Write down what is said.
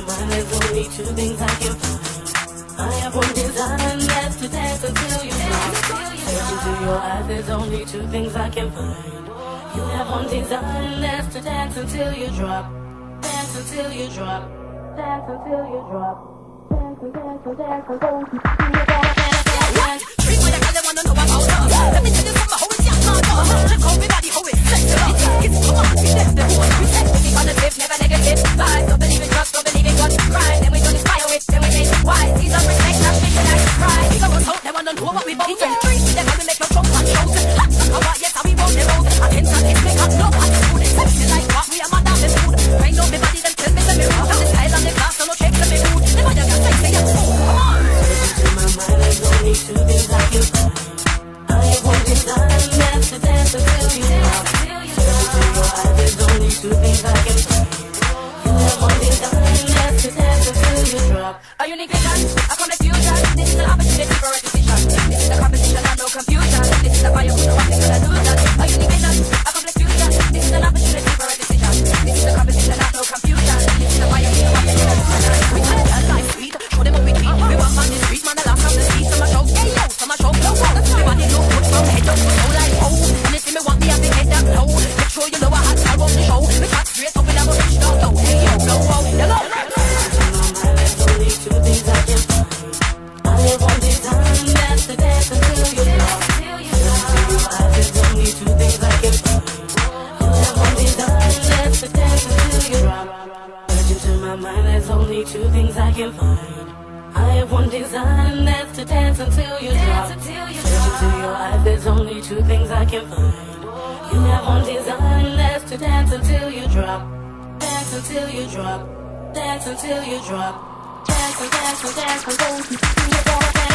mind, there's only two things I can find. I have one desire, and that's to dance until you drop. Look into your eyes, there's only two things I can find. You have one desire, and that's to dance until you drop. Dance until you drop. Dance until you drop. Dance and dance and dance and dance. You gotta dance. Treat me like I wanna know about us. Let me tell you something, how it's young, check out me body, how it's sexual. It's come on, we test the rules. We test to be positive, never negative. Lies, don't believe in trust, don't believe in God. Crime, then we don't inspire it, then we say why. These are respect, not fiction, like pride. These are us out, they wanna know what we both do. Treat them how we make your trunk and shows. How about yes, how we roll the road. Attention, it's make up, no attitude. Sexy like what we are mad at the food. Train on me body, then tell me the mirror. And the style and the class, so no check the me mood. Then why you got sexy, you're so come on. In my mind, there's only two things I can find. I have one desire, and that's to dance until you drop. Into your eyes, there's only two things I can find. You have one desire, and that's to dance until you drop. A unique vision, a common fusion. This is an opportunity for a decision. This is a competition and no confusion. This is a fire who know what they're gonna do that. A unique vision, a complex fusion. This is an opportunity for a decision. This is a competition and no confusion. This is a fire who know what they're gonna do that. We tell them life sweet, show them what we keep. We walk on the street, man, the last of the street. Some a show, hey yo, some a show, no wow. Everybody look good from head up to toe like oh. And you see me want me have to get that low. Make sure you know I had to run the show. We got straight up in our rich now, though. Hey yo, no wow, you know. Only two things I can find. I have one desire, and that's to dance until you drop. Into your eyes, there's only two things I can find. You have one desire, and that's to dance until you drop. Search into my mind, there's only two things I can find. I have one desire, and that's to dance until you drop. Search into your eyes, there's only two things I can find. You have one desire, and that's to dance until you drop. Dance until you drop. Dance until you drop. Dance and dance and dance and dance. You gotta dance.